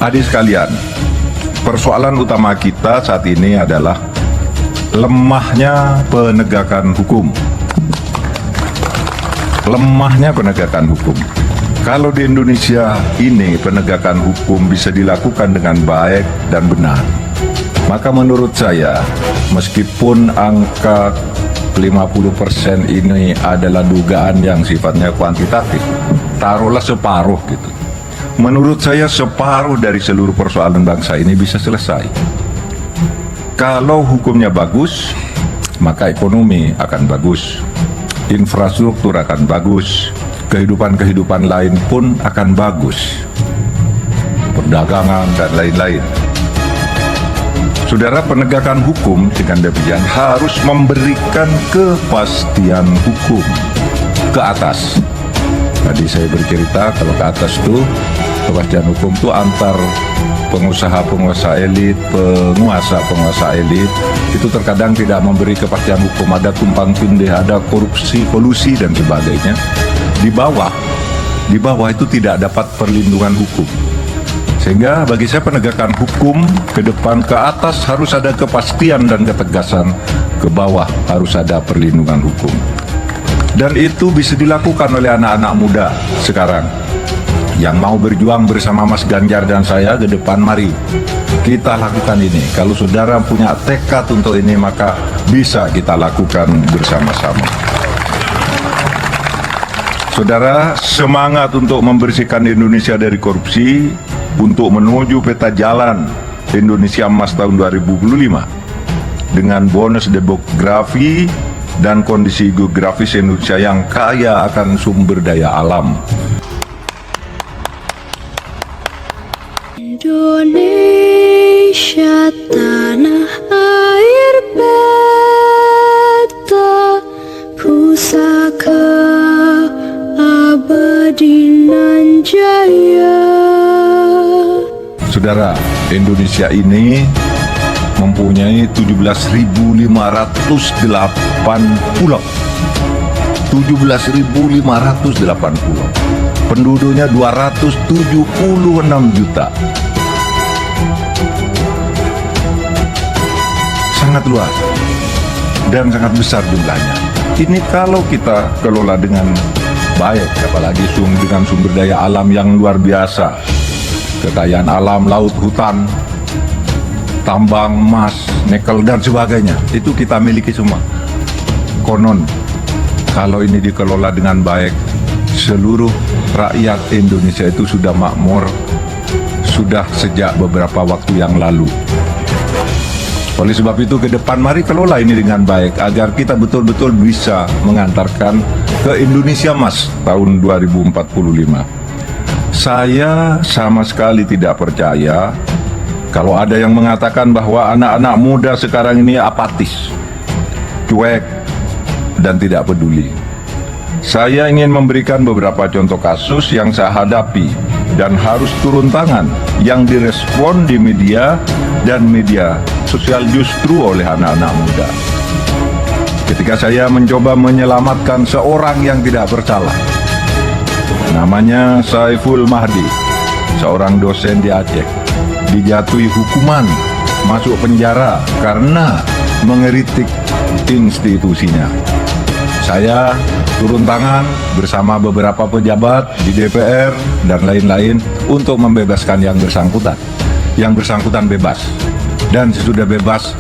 Adik sekalian, persoalan utama kita saat ini adalah lemahnya penegakan hukum. Lemahnya penegakan hukum. Kalau di Indonesia ini penegakan hukum bisa dilakukan dengan baik dan benar, maka menurut saya, meskipun angka 50% ini adalah dugaan yang sifatnya kuantitatif, taruhlah separuh gitu. Menurut saya separuh dari seluruh persoalan bangsa ini bisa selesai. Kalau hukumnya bagus, maka ekonomi akan bagus, infrastruktur akan bagus, kehidupan-kehidupan lain pun akan bagus, perdagangan dan lain-lain. Saudara, penegakan hukum dengan demikian harus memberikan kepastian hukum ke atas. Tadi saya bercerita kalau ke atas itu kepastian hukum itu antar pengusaha-penguasa elit, penguasa elit itu terkadang tidak memberi kepastian hukum, ada tumpang tindih, ada korupsi, kolusi dan sebagainya. Di bawah itu tidak dapat perlindungan hukum. Sehingga bagi saya penegakan hukum ke depan ke atas harus ada kepastian dan ketegasan, ke bawah harus ada perlindungan hukum. Dan itu bisa dilakukan oleh anak-anak muda sekarang yang mau berjuang bersama Mas Ganjar dan saya ke depan. Mari kita lakukan ini. Kalau saudara punya tekad untuk ini, maka bisa kita lakukan bersama-sama. Saudara, semangat untuk membersihkan Indonesia dari korupsi, untuk menuju peta jalan Indonesia Emas tahun 2025 dengan bonus demografi dan kondisi geografis Indonesia yang kaya akan sumber daya alam. Indonesia tanah air beta, pusaka abadi nan jaya. Saudara, Indonesia ini mempunyai 17.508 pulau. 17.508 pulau. Penduduknya 276 juta. Sangat luas dan sangat besar jumlahnya. Ini kalau kita kelola dengan baik, apalagi dengan sumber daya alam yang luar biasa. Kekayaan alam, laut, hutan, tambang, emas, nikel, dan sebagainya. Itu kita miliki semua. Konon, kalau ini dikelola dengan baik, seluruh rakyat Indonesia itu sudah makmur, sudah sejak beberapa waktu yang lalu. Oleh sebab itu ke depan mari kelola ini dengan baik, agar kita betul-betul bisa mengantarkan ke Indonesia Emas tahun 2045. Saya sama sekali tidak percaya kalau ada yang mengatakan bahwa anak-anak muda sekarang ini apatis, cuek, dan tidak peduli. Saya ingin memberikan beberapa contoh kasus yang saya hadapi dan harus turun tangan, yang direspon di media dan media sosial justru oleh anak-anak muda. Ketika saya mencoba menyelamatkan seorang yang tidak bersalah, namanya Saiful Mahdi, seorang dosen di Aceh, dijatuhi hukuman masuk penjara karena mengkritik institusinya. Saya turun tangan bersama beberapa pejabat di DPR dan lain-lain untuk membebaskan yang bersangkutan. Yang bersangkutan bebas, dan sesudah bebas,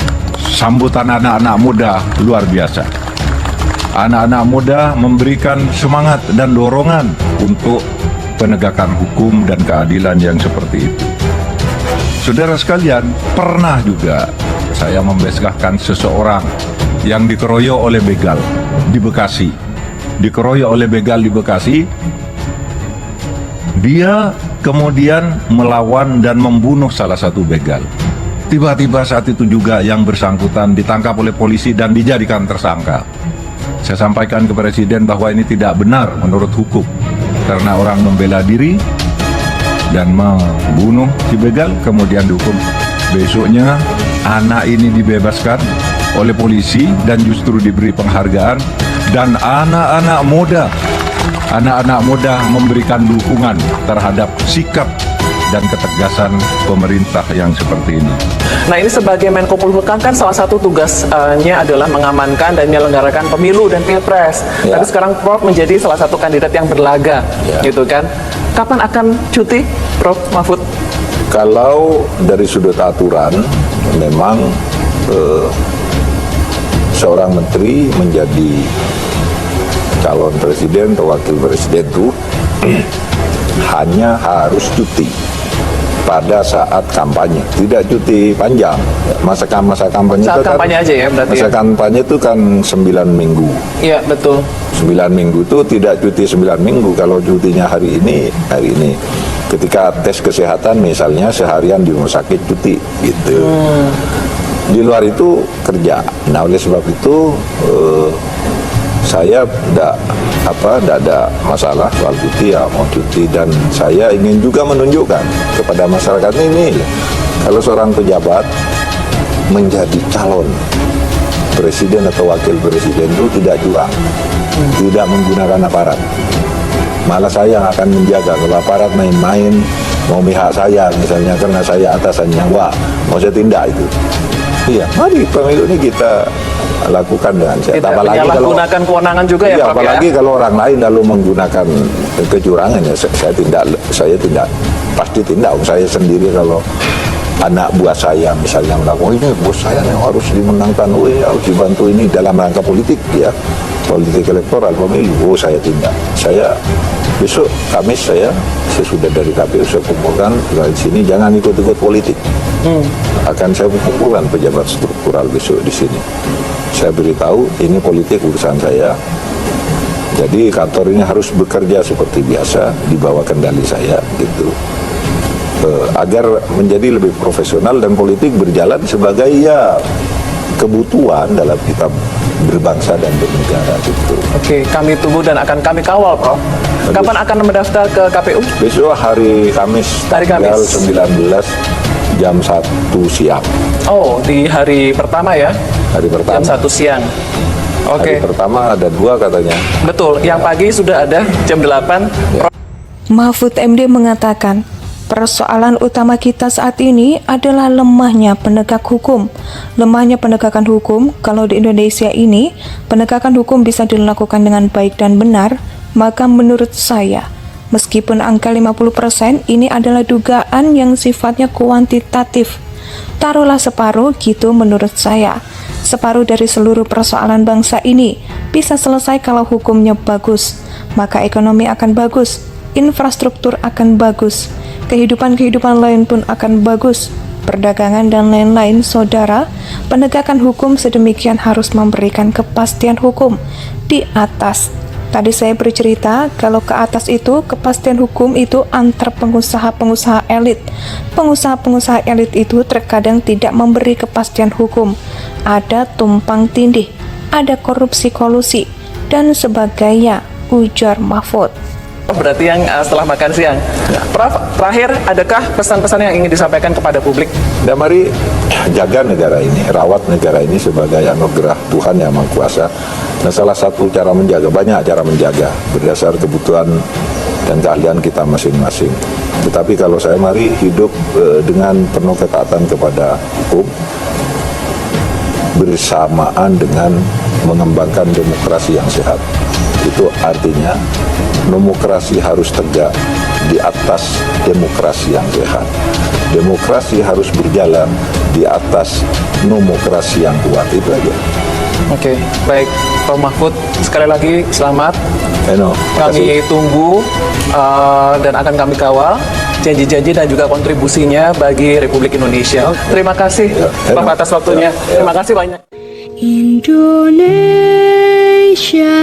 sambutan anak-anak muda luar biasa. Anak-anak muda memberikan semangat dan dorongan untuk penegakan hukum dan keadilan yang seperti itu. Saudara sekalian, pernah juga saya membebaskan seseorang yang dikeroyok oleh begal di Bekasi. Dikeroyok oleh begal di Bekasi, dia kemudian melawan dan membunuh salah satu begal. Tiba-tiba saat itu juga yang bersangkutan ditangkap oleh polisi dan dijadikan tersangka. Saya sampaikan ke Presiden bahwa ini tidak benar menurut hukum, karena orang membela diri dan membunuh si begal kemudian dihukum. Besoknya anak ini dibebaskan oleh polisi dan justru diberi penghargaan, dan anak-anak muda memberikan dukungan terhadap sikap dan ketegasan pemerintah yang seperti ini. Nah, ini sebagai Menko Polhukam kan salah satu tugasnya adalah mengamankan dan menyelenggarakan pemilu dan pilpres. Ya. Tapi sekarang Prof menjadi salah satu kandidat yang berlaga, Ya. gitu kan? Kapan akan cuti, Prof Mahfud? Kalau dari sudut aturan, memang seorang menteri menjadi calon presiden atau wakil presiden itu hanya harus cuti pada saat kampanye, tidak cuti panjang. Masa kampanye Saat itu kampanye aja ya, berarti masa ya? kampanye itu kan 9 minggu. Iya, betul. 9 minggu itu tidak cuti 9 minggu. Kalau cutinya hari ini. Ketika tes kesehatan misalnya seharian di rumah sakit cuti gitu. Di luar itu kerja. Nah, oleh sebab itu saya tidak ada masalah soal cuti, ya mau cuti. Dan saya ingin juga menunjukkan kepada masyarakat ini, kalau seorang pejabat menjadi calon presiden atau wakil presiden itu tidak curang, tidak menggunakan aparat. Malah saya yang akan menjaga kalau aparat main-main mau mihak saya misalnya karena saya atasannya, wah mau saya tindak itu. Iya, mari pemilu ini kita lakukan dengan sehat. Tidak Apalagi kalau menyalahgunakan kewenangan juga ya, iya, Prof, apalagi ya? kalau orang lain lalu menggunakan kecurangan, ya saya tindak pasti tindak. Saya sendiri kalau anak buah saya misalnya melakukan ini, bos saya yang harus dimenangkan, harus dibantu ini dalam rangka politik, ya politik elektoral pemilu, saya tindak. Saya besok Kamis saya sesudah dari KPU saya kumpulkan di sini, jangan ikut-ikut politik. Akan saya kumpulkan pejabat struktural besok di sini. Saya beritahu ini politik urusan saya. Jadi kantor ini harus bekerja seperti biasa di bawah kendali saya gitu. Agar menjadi lebih profesional dan politik berjalan sebagai ya kebutuhan dalam kita berbangsa dan bernegara gitu. Oke, kami tunggu dan akan kami kawal, Prof. Kapan akan mendaftar ke KPU? Besok hari Kamis, Hari tanggal Kamis. 19 jam 1 siang. Oh, di hari pertama ya? Hari pertama. Jam 1 siang. Oke, Hari pertama ada 2 katanya. betul. Yang pagi sudah ada jam 8. Mahfud MD mengatakan, persoalan utama kita saat ini adalah lemahnya penegak hukum. Lemahnya penegakan hukum, kalau di Indonesia ini, penegakan hukum bisa dilakukan dengan baik dan benar, maka menurut saya, meskipun angka 50% ini adalah dugaan yang sifatnya kuantitatif. Taruhlah separuh gitu menurut saya. Separuh dari seluruh persoalan bangsa ini bisa selesai kalau hukumnya bagus, maka ekonomi akan bagus, infrastruktur akan bagus, kehidupan lain pun akan bagus, perdagangan dan lain-lain. Saudara, penegakan hukum sedemikian harus memberikan kepastian hukum di atas. Tadi saya bercerita kalau ke atas itu kepastian hukum itu antar pengusaha-pengusaha elit. Pengusaha-pengusaha elit itu terkadang tidak memberi kepastian hukum. Ada tumpang tindih, ada korupsi kolusi dan sebagainya, ujar Mahfud. Berarti yang setelah makan siang. Prof, terakhir adakah pesan-pesan yang ingin disampaikan kepada publik? Dan mari jaga negara ini, rawat negara ini sebagai anugerah Tuhan Yang Maha Kuasa. Dan salah satu cara menjaga, banyak cara menjaga berdasar kebutuhan dan keahlian kita masing-masing. Tetapi kalau saya mari hidup dengan penuh ketaatan kepada hukum bersamaan dengan mengembangkan demokrasi yang sehat. Itu artinya demokrasi harus tegak di atas demokrasi yang sehat. Demokrasi harus berjalan di atas nomokrasi yang kuat. Itu aja. Oke, baik Prof Mahfud, sekali lagi selamat. Kami tunggu dan akan kami kawal janji-janji dan juga kontribusinya bagi Republik Indonesia. Terima kasih Prof atas waktunya. Terima kasih banyak. Indonesia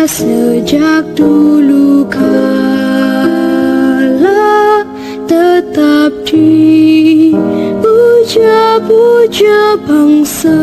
sejak dulu kala tetap dipuja-puja bangsa.